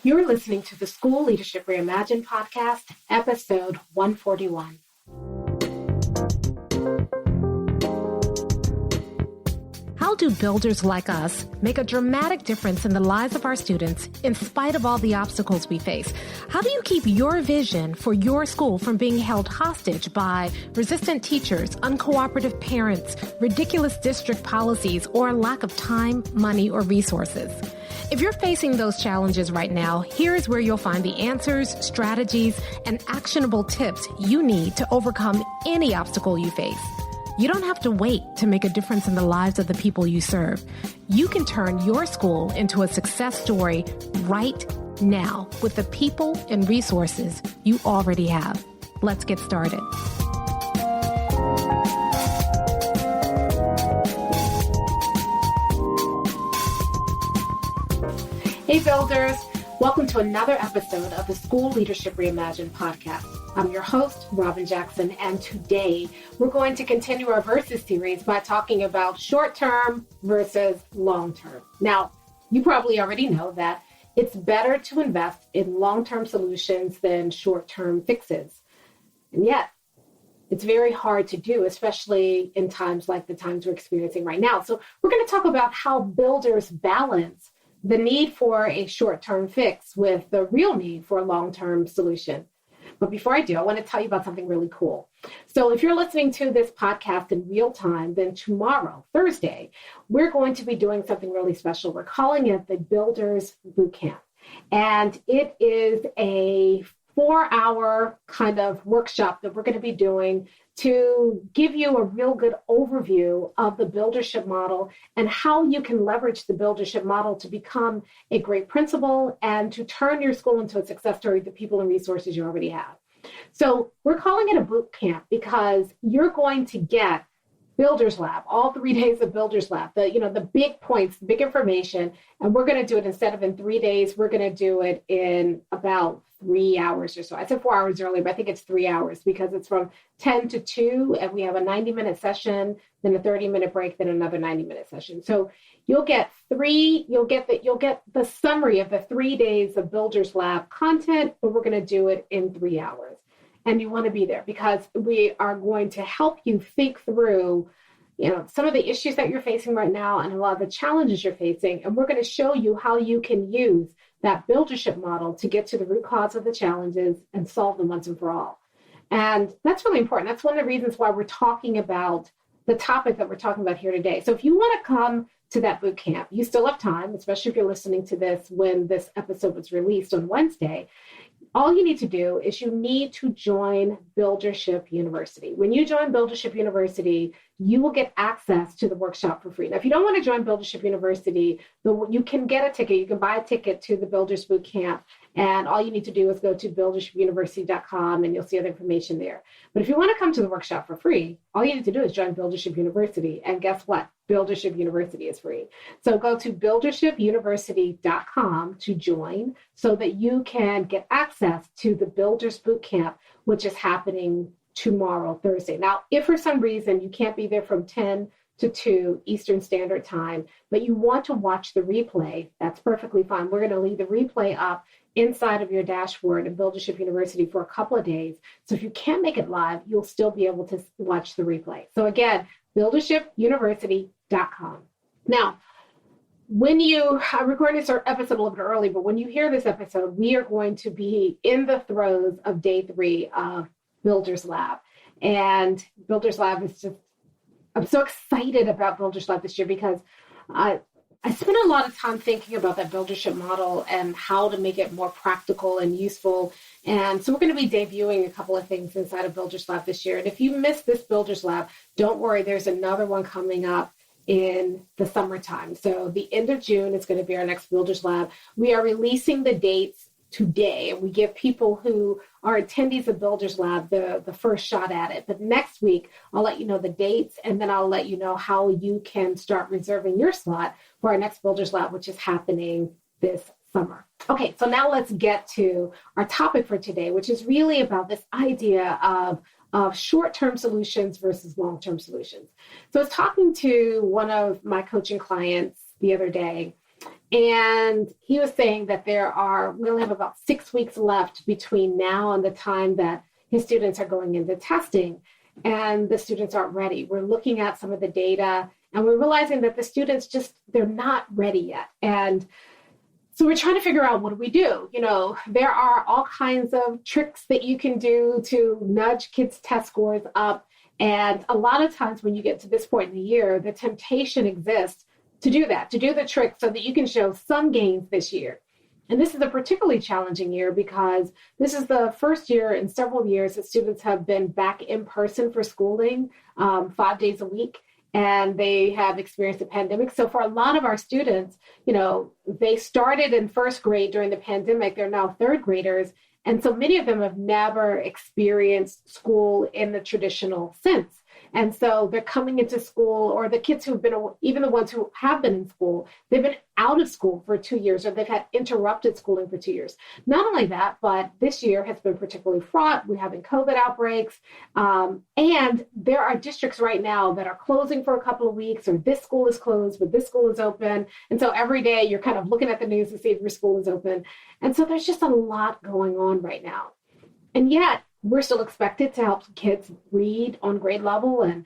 You're listening to the School Leadership Reimagined podcast, episode 141. How do builders like us make a dramatic difference in the lives of our students in spite of all the obstacles we face? How do you keep your vision for your school from being held hostage by resistant teachers, uncooperative parents, ridiculous district policies, or a lack of time, money, or resources? If you're facing those challenges right now, here's where you'll find the answers, strategies, and actionable tips you need to overcome any obstacle you face. You don't have to wait to make a difference in the lives of the people you serve. You can turn your school into a success story right now with the people and resources you already have. Let's get started. Hey builders, welcome to another episode of the School Leadership Reimagined podcast. I'm your host, Robin Jackson, and today we're going to continue our Versus series by talking about short-term versus long-term. Now, you probably already know that it's better to invest in long-term solutions than short-term fixes. And yet, it's very hard to do, especially in times like the times we're experiencing right now. So we're going to talk about how builders balance the need for a short-term fix with the real need for a long-term solution. But before I do, I want to tell you about something really cool. So if you're listening to this podcast in real time, then tomorrow, Thursday, we're going to be doing something really special. We're calling it the Builders Bootcamp. And it is a 4-hour kind of workshop that we're going to be doing to give you a real good overview of the buildership model and how you can leverage the buildership model to become a great principal and to turn your school into a success story with the people and resources you already have. So we're calling it a boot camp because you're going to get Builders Lab, all 3 days of Builders Lab, the big points, big information, and we're going to do it instead of in 3 days, we're going to do it in about 3 hours or so. I said 4 hours earlier, but I think it's 3 hours because it's from 10 to 2, and we have a 90-minute session, then a 30-minute break, then another 90-minute session. So you'll get the summary of the 3 days of Builders Lab content, but we're going to do it in 3 hours. And you want to be there because we are going to help you think through, some of the issues that you're facing right now and a lot of the challenges you're facing. And we're going to show you how you can use that buildership model to get to the root cause of the challenges and solve them once and for all. And that's really important. That's one of the reasons why we're talking about the topic that we're talking about here today. So if you want to come to that boot camp, you still have time, especially if you're listening to this when this episode was released on Wednesday. All you need to do is you need to join Buildership University. When you join Buildership University, you will get access to the workshop for free. Now, if you don't want to join Buildership University, you can get a ticket. You can buy a ticket to the Builders Bootcamp, and all you need to do is go to buildershipuniversity.com, and you'll see other information there. But if you want to come to the workshop for free, all you need to do is join Buildership University, and guess what? Buildership University is free. So go to buildershipuniversity.com to join so that you can get access to the Builders Bootcamp, which is happening tomorrow, Thursday. Now, if for some reason you can't be there from 10 to 2 Eastern Standard Time, but you want to watch the replay, that's perfectly fine. We're going to leave the replay up inside of your dashboard in Buildership University for a couple of days. So if you can't make it live, you'll still be able to watch the replay. So again, buildershipuniversity.com. Now, I'm recording this episode a little bit early, but when you hear this episode, we are going to be in the throes of day 3 of Builders Lab. And Builders Lab is I'm so excited about Builders Lab this year because I spent a lot of time thinking about that buildership model and how to make it more practical and useful. And so we're going to be debuting a couple of things inside of Builders Lab this year. And if you missed this Builders Lab, don't worry, there's another one coming up in the summertime. So the end of June is going to be our next Builders Lab. We are releasing the dates today. We give people who are attendees of Builders Lab the first shot at it. But next week, I'll let you know the dates, and then I'll let you know how you can start reserving your slot for our next Builders Lab, which is happening this summer. Okay, so now let's get to our topic for today, which is really about this idea of short-term solutions versus long-term solutions. So I was talking to one of my coaching clients the other day, And he was saying that we only have about 6 weeks left between now and the time that his students are going into testing, and the students aren't ready. We're looking at some of the data and we're realizing that the students they're not ready yet. And so we're trying to figure out, what do we do? There are all kinds of tricks that you can do to nudge kids' test scores up. And a lot of times when you get to this point in the year, the temptation exists to do that, to do the trick so that you can show some gains this year. And this is a particularly challenging year because this is the first year in several years that students have been back in person for schooling 5 days a week. And they have experienced a pandemic. So for a lot of our students, they started in first grade during the pandemic. They're now third graders. And so many of them have never experienced school in the traditional sense. And so they're coming into school, or the kids who've been, even the ones who have been in school, they've been out of school for 2 years, or they've had interrupted schooling for 2 years. Not only that, but this year has been particularly fraught. We're having COVID outbreaks. And there are districts right now that are closing for a couple of weeks, or this school is closed, but this school is open. And so every day you're kind of looking at the news to see if your school is open. And so there's just a lot going on right now. And yet, we're still expected to help kids read on grade level and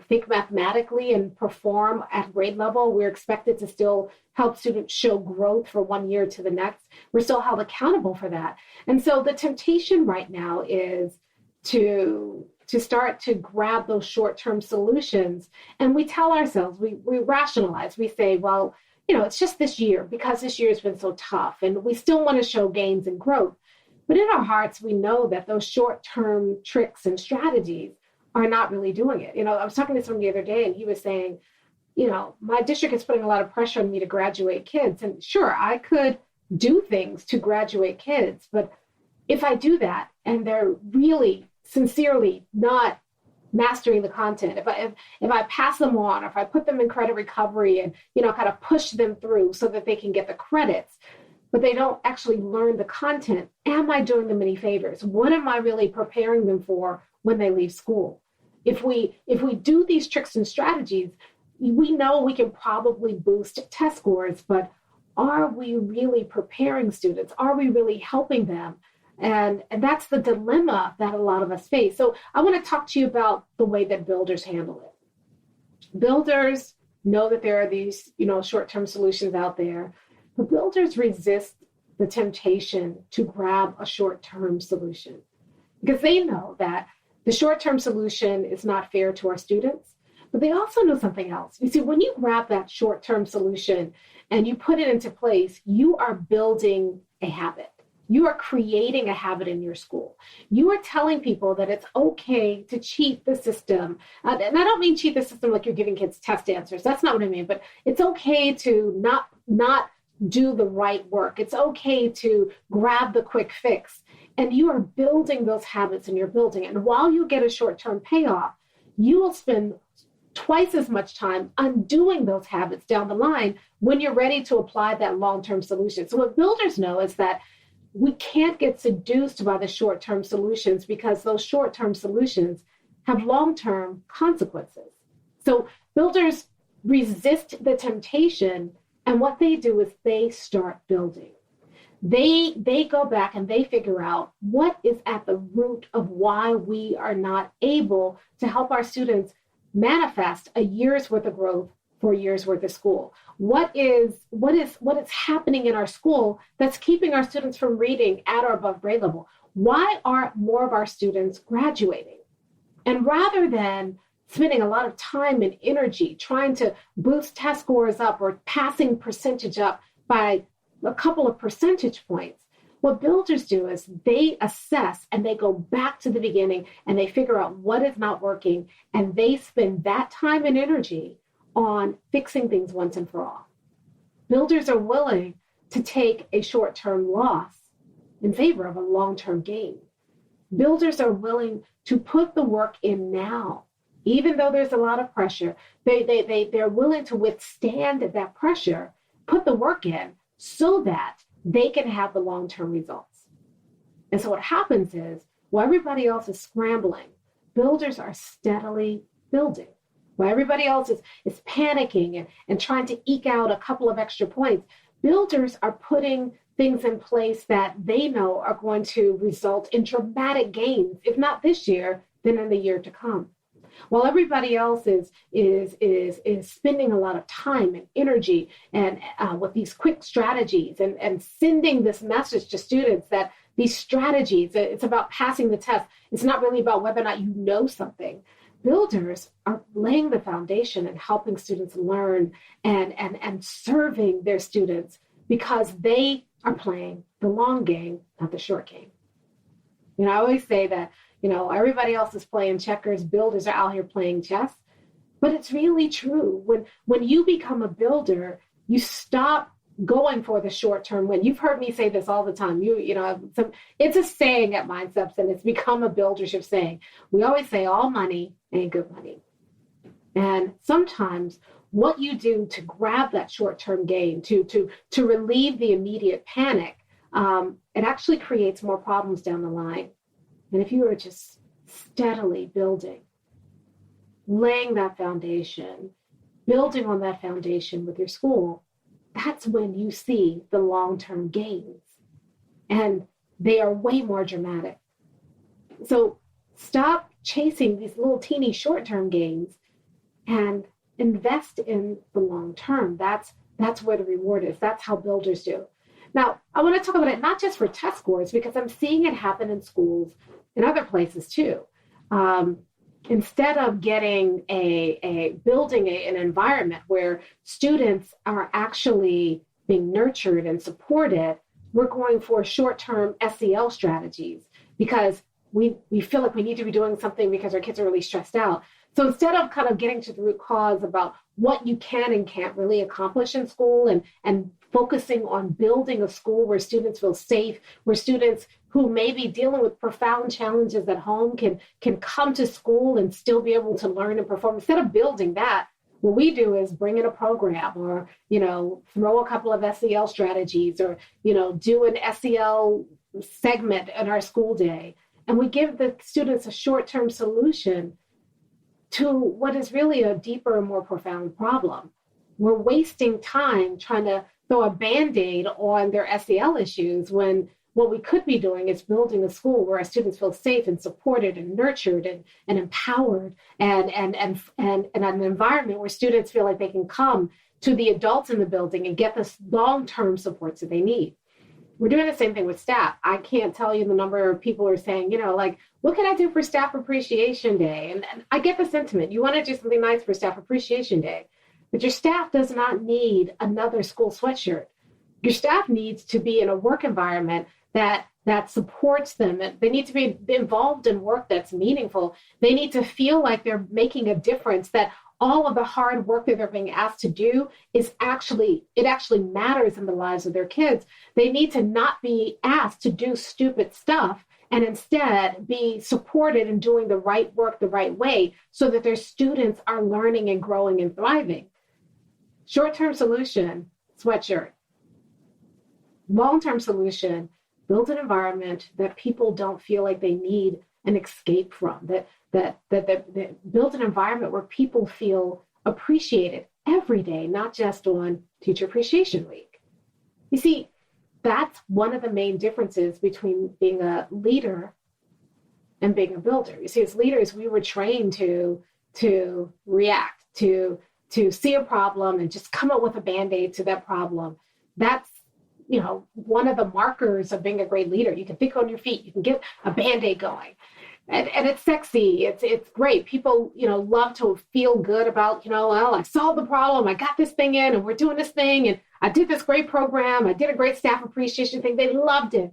think mathematically and perform at grade level. We're expected to still help students show growth from 1 year to the next. We're still held accountable for that. And so the temptation right now is to start to grab those short-term solutions. And we tell ourselves, we rationalize, we say, well, it's just this year because this year has been so tough and we still want to show gains and growth. But in our hearts, we know that those short-term tricks and strategies are not really doing it. I was talking to someone the other day and he was saying, my district is putting a lot of pressure on me to graduate kids. And sure, I could do things to graduate kids. But if I do that and they're really sincerely not mastering the content, if I pass them on, or if I put them in credit recovery and, kind of push them through so that they can get the credits, but they don't actually learn the content, am I doing them any favors? What am I really preparing them for when they leave school? If we do these tricks and strategies, we know we can probably boost test scores, but are we really preparing students? Are we really helping them? And that's the dilemma that a lot of us face. So I want to talk to you about the way that builders handle it. Builders know that there are these, short-term solutions out there. But builders resist the temptation to grab a short-term solution because they know that the short-term solution is not fair to our students, but they also know something else. You see, when you grab that short-term solution and you put it into place, you are building a habit. You are creating a habit in your school. You are telling people that it's okay to cheat the system. And I don't mean cheat the system like you're giving kids test answers. That's not what I mean, but it's okay to not do the right work. It's okay to grab the quick fix. And you are building those habits and you're building it. And while you get a short-term payoff, you will spend twice as much time undoing those habits down the line when you're ready to apply that long-term solution. So what builders know is that we can't get seduced by the short-term solutions because those short-term solutions have long-term consequences. So builders resist the temptation. And what they do is they start building. They go back and they figure out what is at the root of why we are not able to help our students manifest a year's worth of growth for a year's worth of school. What is happening in our school that's keeping our students from reading at or above grade level? Why aren't more of our students graduating? And rather than spending a lot of time and energy trying to boost test scores up or passing percentage up by a couple of percentage points, what builders do is they assess and they go back to the beginning and they figure out what is not working, and they spend that time and energy on fixing things once and for all. Builders are willing to take a short-term loss in favor of a long-term gain. Builders are willing to put the work in now. Even though there's a lot of pressure, they're willing to withstand that pressure, put the work in so that they can have the long-term results. And so what happens is, while everybody else is scrambling, builders are steadily building. While everybody else is panicking and trying to eke out a couple of extra points, builders are putting things in place that they know are going to result in dramatic gains, if not this year, then in the year to come. While everybody else is spending a lot of time and energy and with these quick strategies and sending this message to students that these strategies, it's about passing the test. It's not really about whether or not you know something. Builders are laying the foundation and helping students learn and serving their students because they are playing the long game, not the short game. You know, I always say that, you know, everybody else is playing checkers, builders are out here playing chess. But it's really true. When you become a builder, you stop going for the short-term win. You've heard me say this all the time. It's a saying at Mindsteps, and it's become a buildership saying. We always say all money ain't good money. And sometimes what you do to grab that short-term gain, to relieve the immediate panic, it actually creates more problems down the line. And if you are just steadily building, laying that foundation, building on that foundation with your school, that's when you see the long-term gains. And they are way more dramatic. So stop chasing these little teeny short-term gains and invest in the long term. That's where the reward is. That's how builders do. Now, I want to talk about it not just for test scores, because I'm seeing it happen in schools in other places too. Instead of getting building an environment where students are actually being nurtured and supported, we're going for short-term SEL strategies because we feel like we need to be doing something because our kids are really stressed out. So instead of kind of getting to the root cause about what you can and can't really accomplish in school and focusing on building a school where students feel safe, where students who may be dealing with profound challenges at home can come to school and still be able to learn and perform. Instead of building that, what we do is bring in a program or, throw a couple of SEL strategies or, do an SEL segment in our school day. And we give the students a short-term solution to what is really a deeper and more profound problem. We're wasting time trying to throw a Band-Aid on their SEL issues when what we could be doing is building a school where our students feel safe and supported and nurtured and empowered and an environment where students feel like they can come to the adults in the building and get the long-term supports that they need. We're doing the same thing with staff. I can't tell you the number of people who are saying, what can I do for Staff Appreciation Day? And I get the sentiment. You want to do something nice for Staff Appreciation Day, but your staff does not need another school sweatshirt. Your staff needs to be in a work environment that supports them. They need to be involved in work that's meaningful. They need to feel like they're making a difference, that all of the hard work that they're being asked to do it actually matters in the lives of their kids. They need to not be asked to do stupid stuff and instead be supported in doing the right work the right way so that their students are learning and growing and thriving. Short-term solution, sweatshirt. Long-term solution, build an environment that people don't feel like they need an escape from, that build an environment where people feel appreciated every day, not just on Teacher Appreciation Week. You see, that's one of the main differences between being a leader and being a builder. You see, as leaders, we were trained to react, to see a problem and just come up with a Band-Aid to that problem. That's one of the markers of being a great leader. You can think on your feet. You can get a Band-Aid going. And it's sexy. It's great. People, love to feel good about, well, I solved the problem. I got this thing in and we're doing this thing. And I did this great program. I did a great staff appreciation thing. They loved it.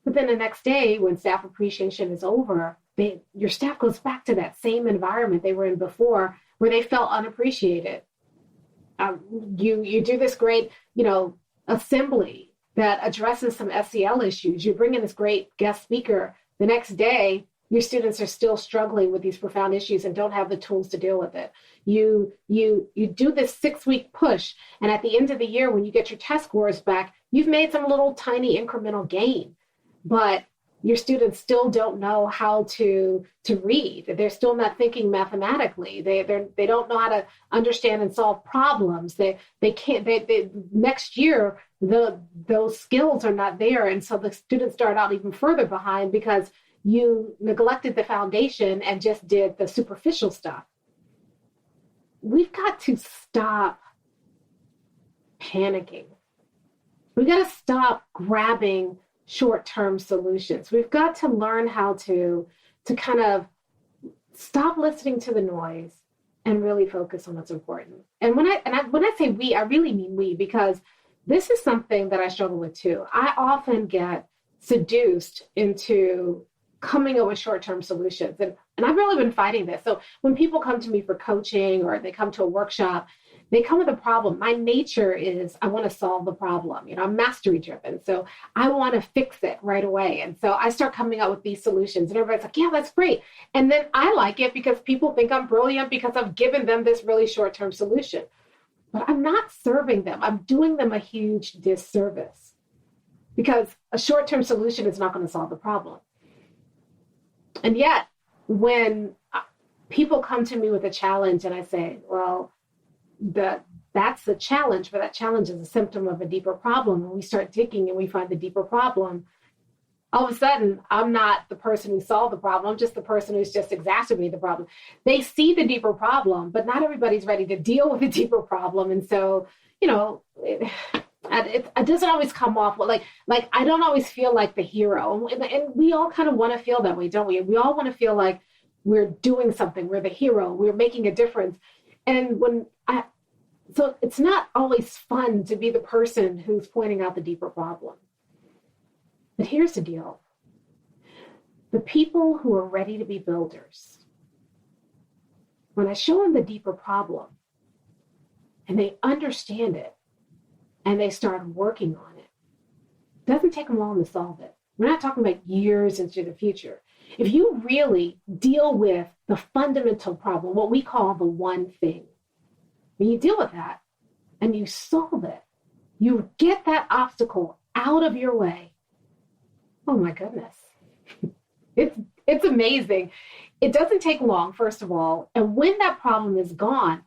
But then the next day when staff appreciation is over, your staff goes back to that same environment they were in before where they felt unappreciated. You do this great, assembly that addresses some SEL issues. You bring in this great guest speaker. The next day, your students are still struggling with these profound issues and don't have the tools to deal with it. You do this 6-week push, and at the end of the year, when you get your test scores back, you've made some little tiny incremental gain. But your students still don't know how to read. They're still not thinking mathematically. They don't know how to understand and solve problems. They can't. They next year those skills are not there, and so the students start out even further behind because you neglected the foundation and just did the superficial stuff. We've got to stop panicking. We've got to stop grabbing short-term solutions. We've got to learn how to kind of stop listening to the noise and really focus on what's important. And when I say we, I really mean we, because this is something that I struggle with too. I often get seduced into coming up with short-term solutions. And I've really been fighting this. So when people come to me for coaching or they come to a workshop, they come with a problem. My nature is I want to solve the problem. I'm mastery driven. So I want to fix it right away. And so I start coming up with these solutions and everybody's like, yeah, that's great. And then I like it because people think I'm brilliant because I've given them this really short-term solution. But I'm not serving them. I'm doing them a huge disservice because a short-term solution is not going to solve the problem. And yet when people come to me with a challenge and I say, well, that's the challenge, but that challenge is a symptom of a deeper problem. And we start digging and we find the deeper problem. All of a sudden, I'm not the person who solved the problem. I'm just the person who's just exacerbated the problem. They see the deeper problem, but not everybody's ready to deal with the deeper problem. And so, it doesn't always come off like I don't always feel like the hero. And we all kind of want to feel that way, don't we? We all want to feel like we're doing something. We're the hero. We're making a difference. And so it's not always fun to be the person who's pointing out the deeper problem. But here's the deal. The people who are ready to be builders, when I show them the deeper problem and they understand it and they start working on it, it doesn't take them long to solve it. We're not talking about years into the future. If you really deal with the fundamental problem, what we call the one thing, when you deal with that and you solve it, you get that obstacle out of your way. Oh my goodness. It's amazing. It doesn't take long, first of all. And when that problem is gone,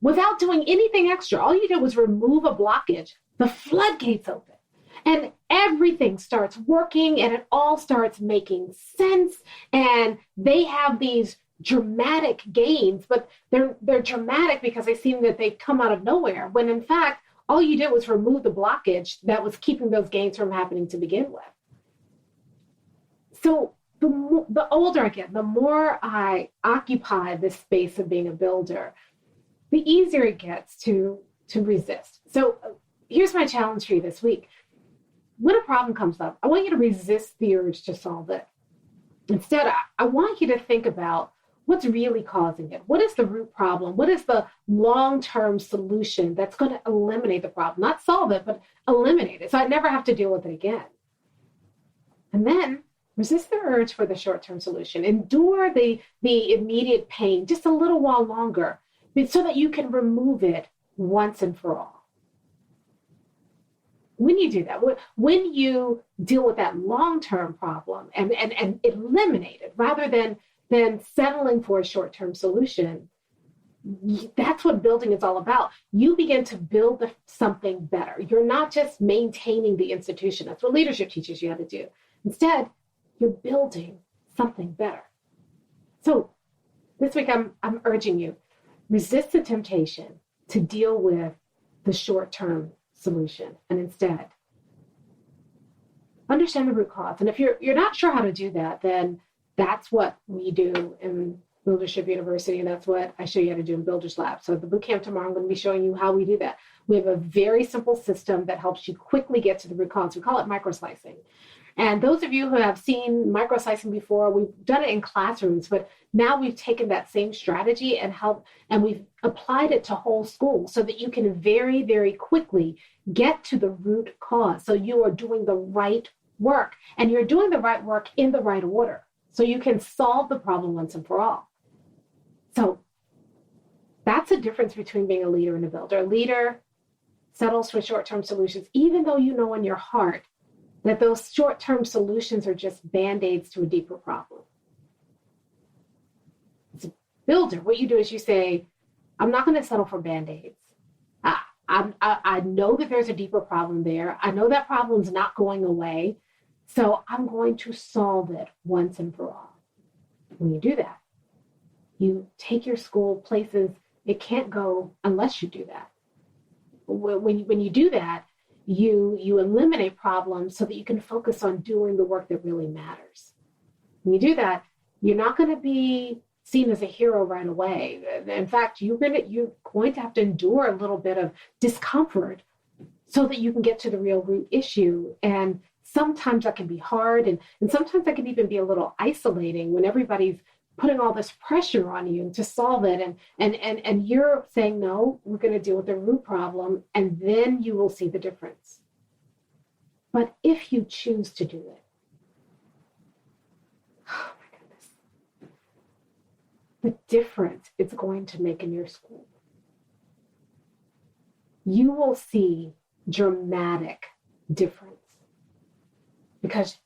without doing anything extra, all you did was remove a blockage, the floodgates open. And everything starts working and it all starts making sense. And they have these dramatic gains, but they're dramatic because they seem that they've come out of nowhere, when in fact, all you did was remove the blockage that was keeping those gains from happening to begin with. So the older I get, the more I occupy this space of being a builder, the easier it gets to resist. So here's my challenge for you this week. When a problem comes up, I want you to resist the urge to solve it. Instead, I want you to think about what's really causing it. What is the root problem? What is the long-term solution that's going to eliminate the problem? Not solve it, but eliminate it, so I never have to deal with it again. And then resist the urge for the short-term solution. Endure the immediate pain just a little while longer so that you can remove it once and for all. When you do that, when you deal with that long-term problem and eliminate it rather than settling for a short-term solution, that's what building is all about. You begin to build something better. You're not just maintaining the institution. That's what leadership teaches you how to do. Instead, you're building something better. So this week, I'm urging you, resist the temptation to deal with the short-term solution and instead understand the root cause. And if you're not sure how to do that, then that's what we do in Buildership University, and that's what I show you how to do in Builders Lab. So the bootcamp tomorrow, I'm going to be showing you how we do that. We have a very simple system that helps you quickly get to the root cause. We call it microslicing. And those of you who have seen microslicing before, we've done it in classrooms, but now we've taken that same strategy and we've applied it to whole schools so that you can very, very quickly get to the root cause. So you are doing the right work, and you're doing the right work in the right order, so you can solve the problem once and for all. So that's the difference between being a leader and a builder. A leader settles for short-term solutions, even though you know in your heart that those short-term solutions are just Band-Aids to a deeper problem. As a builder, what you do is you say, I'm not going to settle for Band-Aids. I know that there's a deeper problem there. I know that problem's not going away. So I'm going to solve it once and for all. When you do that, you take your school places it can't go unless you do that. When you do that, you eliminate problems so that you can focus on doing the work that really matters. When you do that, you're not going to be seen as a hero right away. In fact, you're going to have to endure a little bit of discomfort so that you can get to the real root issue. And sometimes that can be hard, and sometimes that can even be a little isolating when everybody's putting all this pressure on you to solve it, and you're saying, no, we're going to deal with the root problem, and then you will see the difference. But if you choose to do it, oh my goodness, the difference it's going to make in your school. You will see dramatic difference because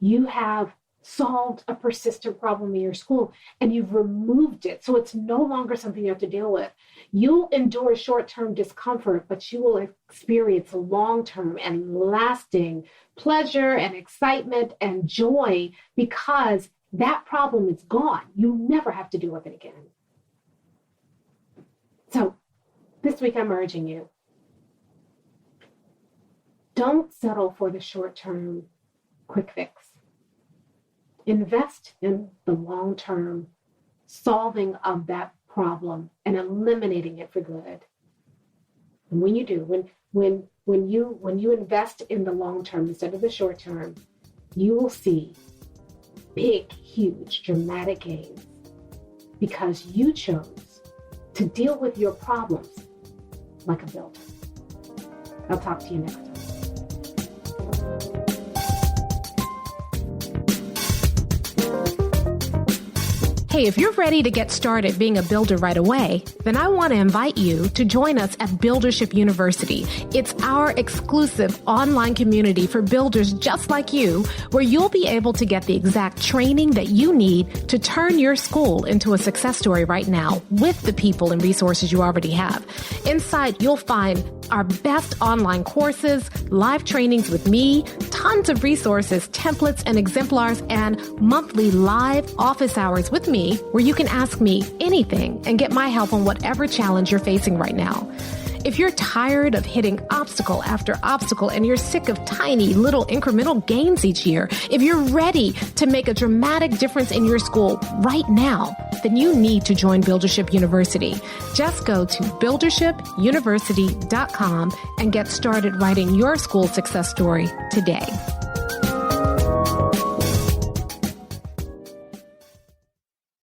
you have solved a persistent problem in your school and you've removed it. So it's no longer something you have to deal with. You'll endure short-term discomfort, but you will experience long-term and lasting pleasure and excitement and joy because that problem is gone. You never have to deal with it again. So this week I'm urging you, don't settle for the short-term quick fix. Invest in the long-term solving of that problem and eliminating it for good. And when you do, when you invest in the long-term instead of the short-term, you will see big, huge, dramatic gains because you chose to deal with your problems like a builder. I'll talk to you next time. Hey, if you're ready to get started being a builder right away, then I want to invite you to join us at Buildership University. It's our exclusive online community for builders just like you, where you'll be able to get the exact training that you need to turn your school into a success story right now with the people and resources you already have. Inside, you'll find our best online courses, live trainings with me, tons of resources, templates, and exemplars, and monthly live office hours with me where you can ask me anything and get my help on whatever challenge you're facing right now. If you're tired of hitting obstacle after obstacle and you're sick of tiny little incremental gains each year, if you're ready to make a dramatic difference in your school right now, then you need to join Buildership University. Just go to buildershipuniversity.com and get started writing your school success story today.